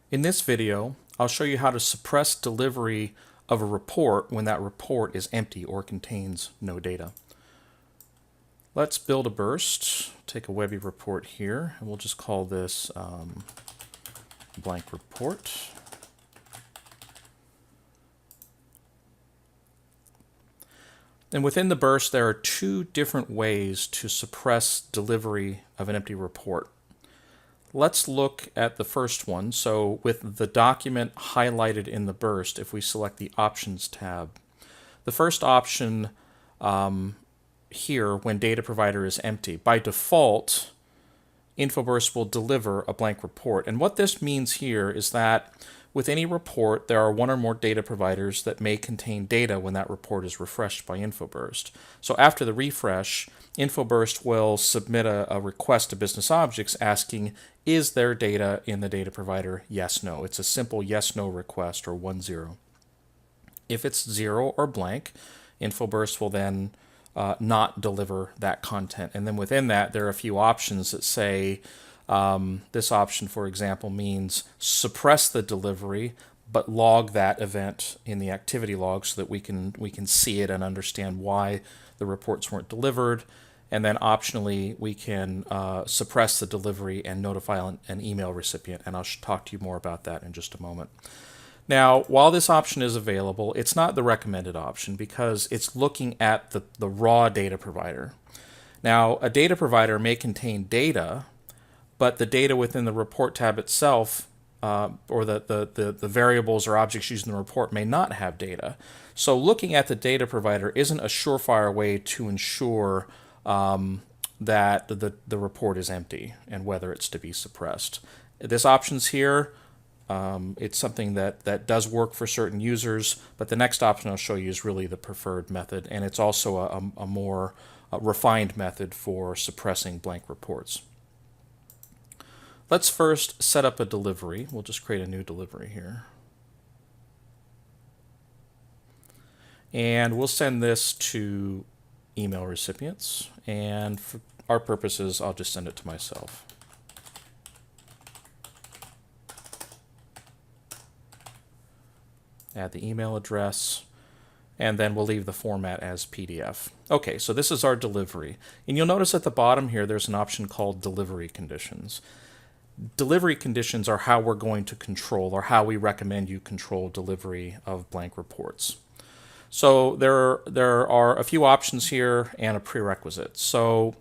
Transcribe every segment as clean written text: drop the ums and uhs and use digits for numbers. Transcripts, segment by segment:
In this video, I'll show you how to suppress delivery of a report when that report is empty or contains no data. Let's build a burst. Take a Webby report here, and we'll just call this blank report. And within the burst, there are two different ways to suppress delivery of an empty report. Let's look at the first one. So with the document highlighted in the burst, if we select the Options tab, the first option here, when data provider is empty, by default, InfoBurst will deliver a blank report. And what this means here is that with any report, there are one or more data providers that may contain data when that report is refreshed by InfoBurst. So after the refresh, InfoBurst will submit a request to Business Objects asking, is there data in the data provider? Yes, no. It's a simple yes-no request, or 1-0. If it's 0 or blank, InfoBurst will then not deliver that content. And then within that, there are a few options that say, this option, for example, means suppress the delivery, but log that event in the activity log so that we can see it and understand why the reports weren't delivered. And then optionally, we can suppress the delivery and notify an email recipient. And I'll talk to you more about that in just a moment. Now, while this option is available, it's not the recommended option because it's looking at the raw data provider. Now, a data provider may contain data, but the data within the report tab itself, or the variables or objects used in the report, may not have data. So looking at the data provider isn't a surefire way to ensure that the report is empty and whether it's to be suppressed. This option's here. It's something that does work for certain users, but the next option I'll show you is really the preferred method, and it's also a more refined method for suppressing blank reports. Let's first set up a delivery. We'll just create a new delivery here. And we'll send this to email recipients, and for our purposes, I'll just send it to myself. Add the email address, and then we'll leave the format as PDF. Okay, so this is our delivery. And you'll notice at the bottom here there's an option called Delivery Conditions. Delivery conditions are how we're going to control, or how we recommend you control delivery of blank reports. So there are a few options here and a prerequisite. So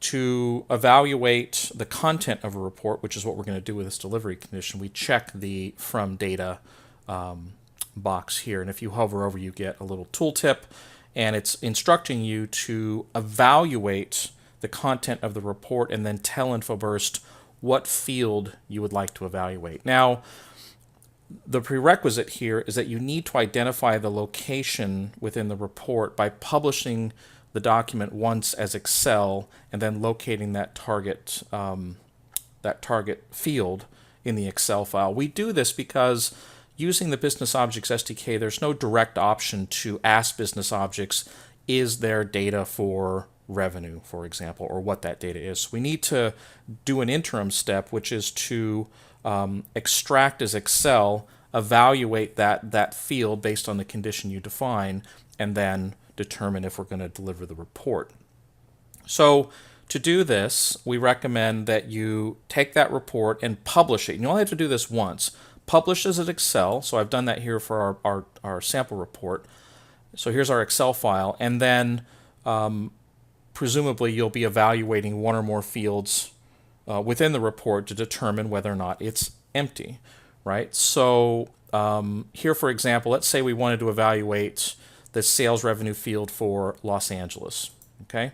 to evaluate the content of a report, which is what we're going to do with this delivery condition, we check the From Data box here. And if you hover over, you get a little tooltip, and it's instructing you to evaluate the content of the report and then tell InfoBurst what field you would like to evaluate. Now, the prerequisite here is that you need to identify the location within the report by publishing the document once as Excel and then locating that target field in the Excel file. We do this because using the Business Objects SDK, there's no direct option to ask Business Objects, is there data for revenue, for example, or what that data is. So we need to do an interim step, which is to extract as Excel, evaluate that field based on the condition you define, and then determine if we're going to deliver the report. So to do this, we recommend that you take that report and publish it. And you only have to do this once. Publish as an Excel. So I've done that here for our sample report. So here's our Excel file, and then presumably you'll be evaluating one or more fields within the report to determine whether or not it's empty, right? So here, for example, let's say we wanted to evaluate the sales revenue field for Los Angeles, okay?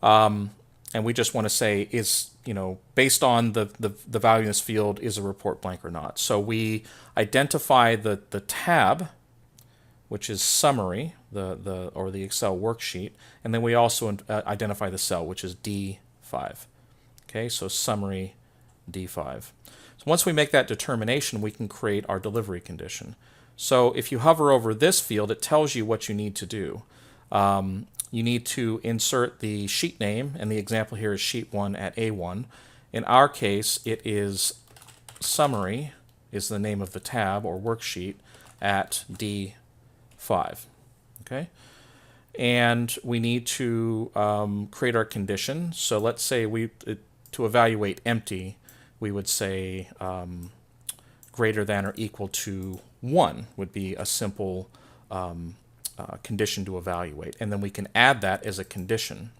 And we just want to say, is, based on the value in this field, is a report blank or not? So we identify the tab, which is Summary, or the Excel worksheet, and then we also identify the cell, which is D5. Okay, so Summary D5. So once we make that determination, we can create our delivery condition. So if you hover over this field, it tells you what you need to do. You need to insert the sheet name, and the example here is Sheet 1 at A1. In our case, it is Summary is the name of the tab or worksheet at D5. Okay, and we need to create our condition. So let's say to evaluate empty, we would say greater than or equal to 1 would be a simple condition to evaluate, and then we can add that as a condition.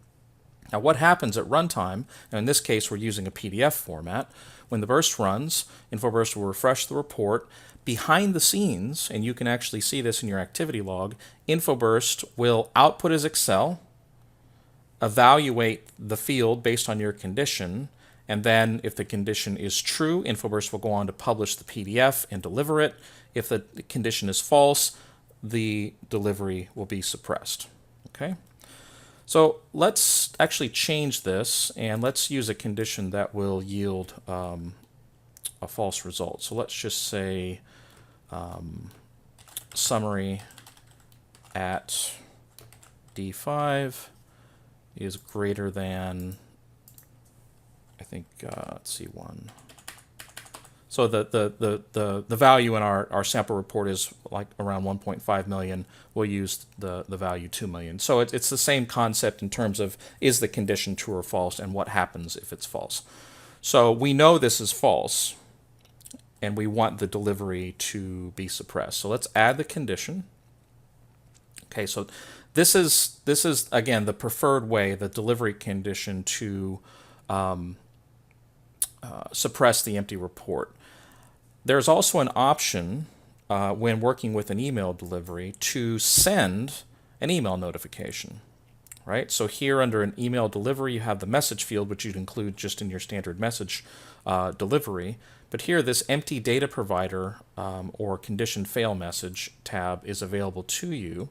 Now what happens at runtime, and in this case we're using a PDF format, when the burst runs, InfoBurst will refresh the report. Behind the scenes, and you can actually see this in your activity log, InfoBurst will output as Excel, evaluate the field based on your condition, and then if the condition is true, InfoBurst will go on to publish the PDF and deliver it. If the condition is false, the delivery will be suppressed. Okay? So let's actually change this, and let's use a condition that will yield a false result. So let's just say summary at D5 is greater than, I think, let's see, 1. So the value in our sample report is like around 1.5 million. We'll use the value 2 million. So it's the same concept in terms of is the condition true or false and what happens if it's false. So we know this is false, and we want the delivery to be suppressed. So let's add the condition. Okay, so this is again the preferred way, the delivery condition to suppress the empty report. There's also an option when working with an email delivery to send an email notification. Right? So here under an email delivery, you have the message field, which you'd include just in your standard message delivery. But here, this empty data provider or condition fail message tab is available to you.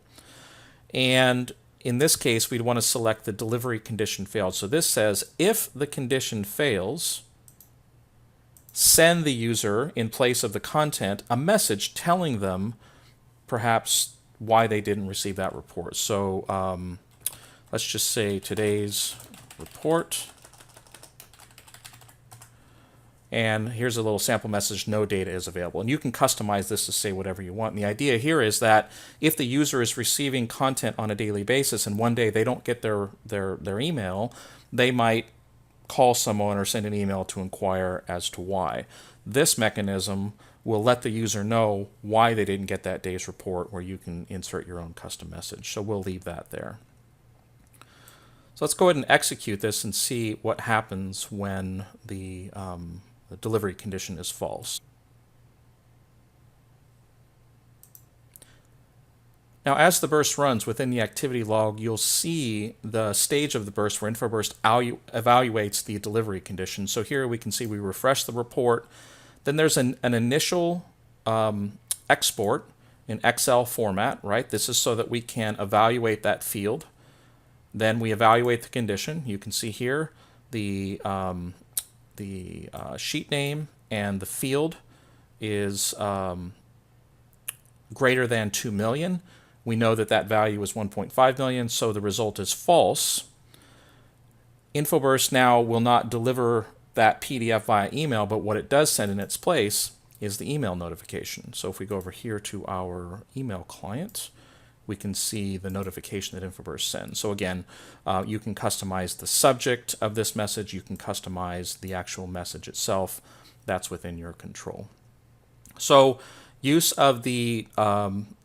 And in this case, we'd want to select the delivery condition failed. So this says, if the condition fails, send the user, in place of the content, a message telling them perhaps why they didn't receive that report. So let's just say today's report. And here's a little sample message, no data is available. And you can customize this to say whatever you want. And the idea here is that if the user is receiving content on a daily basis and one day they don't get their email, they might call someone or send an email to inquire as to why. This mechanism will let the user know why they didn't get that day's report, where you can insert your own custom message. So we'll leave that there. So let's go ahead and execute this and see what happens when the delivery condition is false. Now, as the burst runs within the activity log, you'll see the stage of the burst where InfoBurst evaluates the delivery condition. So here we can see we refresh the report. Then there's an initial export in Excel format, right? This is so that we can evaluate that field. Then we evaluate the condition. You can see here the sheet name and the field is greater than 2 million. We know that that value is 1.5 million, so the result is false. InfoBurst now will not deliver that PDF via email, but what it does send in its place is the email notification. So if we go over here to our email client, we can see the notification that InfoBurst sends. So again, you can customize the subject of this message. You can customize the actual message itself. That's within your control. So use of the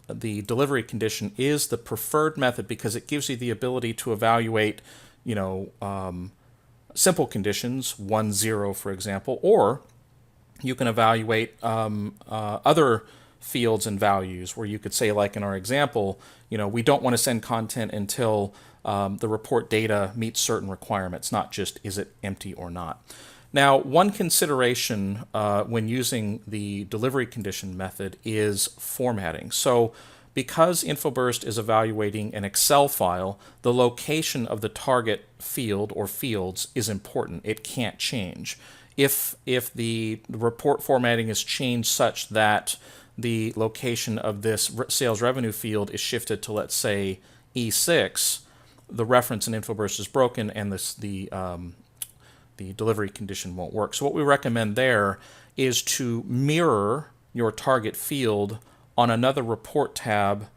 delivery condition is the preferred method because it gives you the ability to evaluate, simple conditions, 1, 0, for example, or you can evaluate other fields and values where you could say, like in our example, we don't want to send content until the report data meets certain requirements, not just is it empty or not. Now, one consideration when using the delivery condition method is formatting. So because InfoBurst is evaluating an Excel file, the location of the target field or fields is important. It can't change. If the report formatting is changed such that the location of this sales revenue field is shifted to, let's say, E6, the reference in InfoBurst is broken and the delivery condition won't work. So what we recommend there is to mirror your target field on another report tab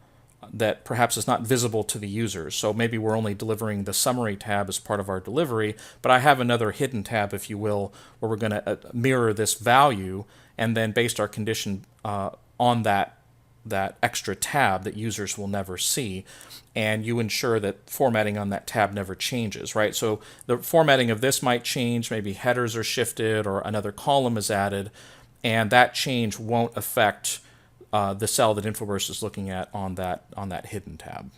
that perhaps is not visible to the users. So maybe we're only delivering the summary tab as part of our delivery, but I have another hidden tab, if you will, where we're going to mirror this value and then based our condition on that extra tab that users will never see, and you ensure that formatting on that tab never changes, right? So the formatting of this might change, maybe headers are shifted or another column is added, and that change won't affect the cell that Infoburst is looking at on that hidden tab.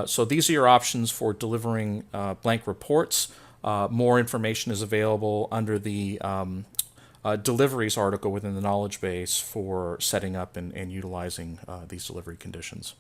So these are your options for delivering blank reports. More information is available under the deliveries article within the knowledge base for setting up and utilizing these delivery conditions.